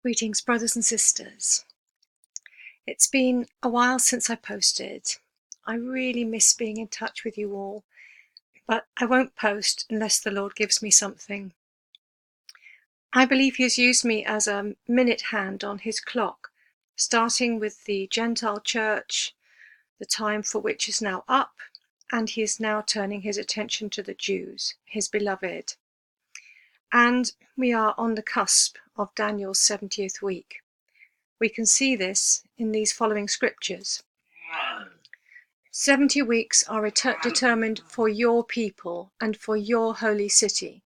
Greetings, brothers and sisters. It's been a while since I posted. I really miss being in touch with you all, but I won't post unless the Lord gives me something. I believe He has used me as a minute hand on His clock, starting with the Gentile church, the time for which is now up, and He is now turning His attention to the Jews, His beloved. And we are on the cusp of Daniel's 70th week. We can see this in these following scriptures. 70 weeks are determined for your people and for your holy city.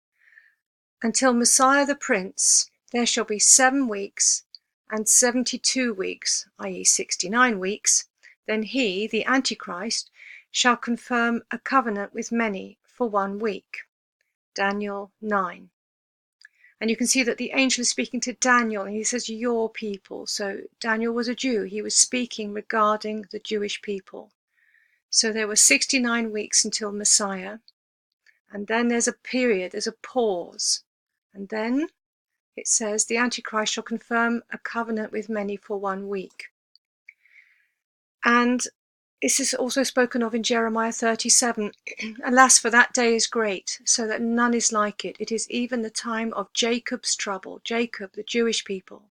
Until Messiah the Prince, there shall be 7 weeks and 72 weeks, i.e. 69 weeks. Then he, the Antichrist, shall confirm a covenant with many for 1 week. Daniel 9. And you can see that the angel is speaking to Daniel, and he says, your people. So Daniel was a Jew. He was speaking regarding the Jewish people. So there were 69 weeks until Messiah. And then there's a period, there's a pause. And then it says, the Antichrist shall confirm a covenant with many for 1 week. And this is also spoken of in Jeremiah 37. Alas, for that day is great, so that none is like it. It is even the time of Jacob's trouble, Jacob, the Jewish people,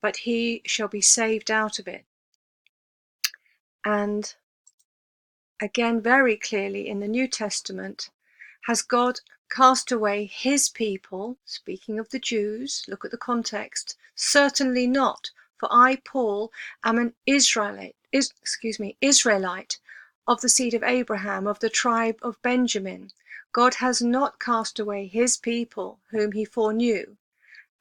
but he shall be saved out of it. And again, very clearly in the New Testament, has God cast away his people, speaking of the Jews, look at the context, certainly not, for I, Paul, am an Israelite of the seed of Abraham, of the tribe of Benjamin. God has not cast away his people, whom he foreknew.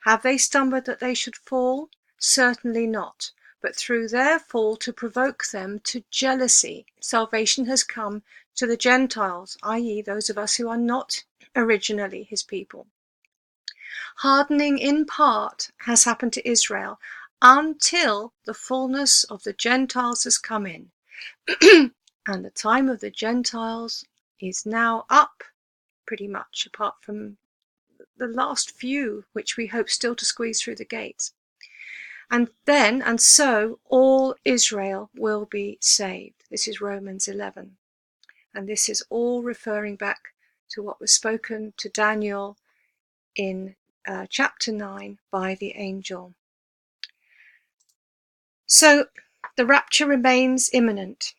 Have they stumbled that they should fall? Certainly not, but through their fall to provoke them to jealousy. Salvation has come to the Gentiles, i.e. those of us who are not originally his people. Hardening in part has happened to Israel until the fullness of the Gentiles has come in. And the time of the Gentiles is now up, pretty much, apart from the last few, which we hope still to squeeze through the gates. And so all Israel will be saved. This is Romans 11. And this is all referring back to what was spoken to Daniel in chapter 9 by the angel. So the rapture remains imminent.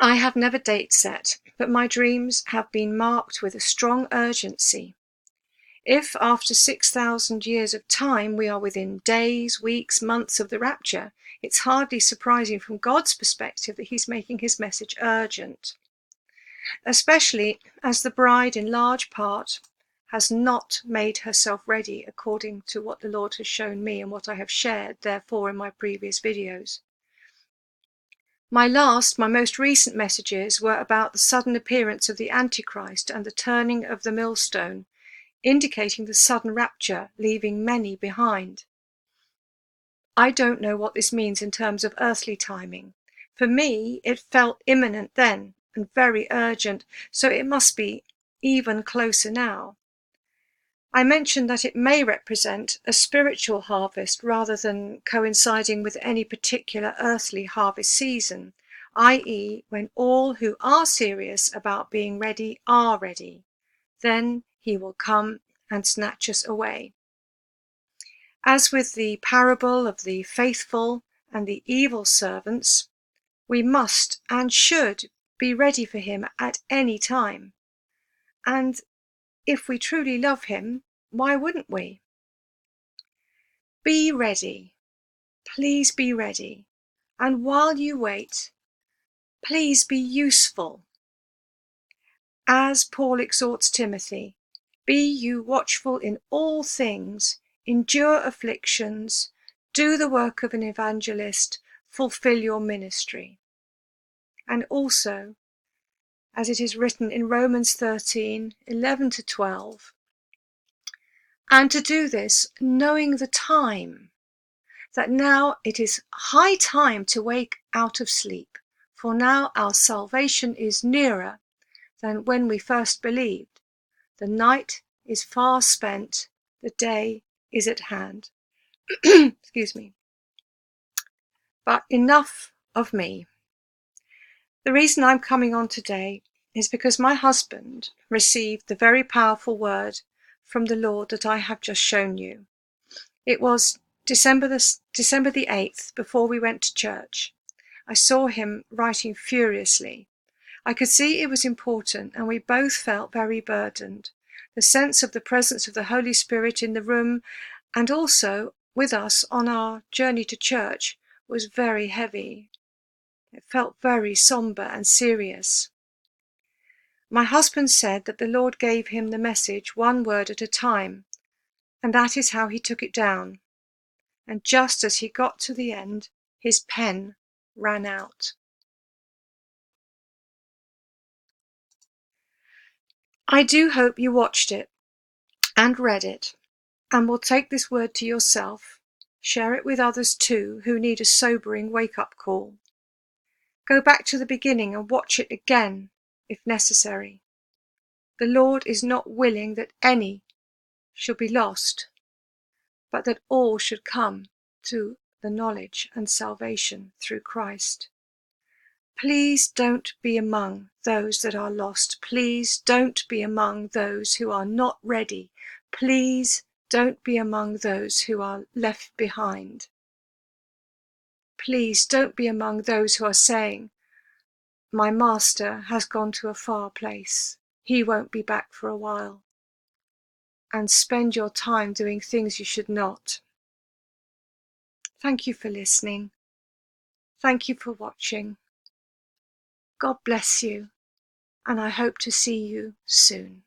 I have never date set, but my dreams have been marked with a strong urgency. If after 6,000 years of time we are within days, weeks, months of the rapture, it's hardly surprising from God's perspective that he's making his message urgent. Especially as the bride in large part has not made herself ready according to what the Lord has shown me and what I have shared, therefore, in my previous videos. My most recent messages were about the sudden appearance of the Antichrist and the turning of the millstone, indicating the sudden rapture, leaving many behind. I don't know what this means in terms of earthly timing. For me, it felt imminent then and very urgent, so it must be even closer now. I mentioned that it may represent a spiritual harvest rather than coinciding with any particular earthly harvest season, i.e. when all who are serious about being ready are ready. Then he will come and snatch us away. As with the parable of the faithful and the evil servants, we must and should be ready for him at any time. And if we truly love him, why wouldn't we? Be ready. Please be ready. And while you wait, please be useful. As Paul exhorts Timothy, be you watchful in all things, endure afflictions, do the work of an evangelist, fulfill your ministry. And also, as it is written in Romans 13:11-12, and to do this, knowing the time, that now it is high time to wake out of sleep, for now our salvation is nearer than when we first believed. The night is far spent, the day is at hand. Excuse me. But enough of me. The reason I'm coming on today is because my husband received the very powerful word from the Lord that I have just shown you. It was December the 8th, before we went to church. I saw him writing furiously. I could see it was important, and we both felt very burdened. The sense of the presence of the Holy Spirit in the room and also with us on our journey to church was very heavy. It felt very somber and serious. My husband said that the Lord gave him the message one word at a time, and that is how he took it down. And just as he got to the end, his pen ran out. I do hope you watched it and read it, and will take this word to yourself, share it with others too who need a sobering wake-up call. Go back to the beginning and watch it again if necessary. The Lord is not willing that any should be lost, but that all should come to the knowledge and salvation through Christ. Please don't be among those that are lost. Please don't be among those who are not ready. Please don't be among those who are left behind. Please don't be among those who are saying, my master has gone to a far place. He won't be back for a while. And spend your time doing things you should not. Thank you for listening. Thank you for watching. God bless you, and I hope to see you soon.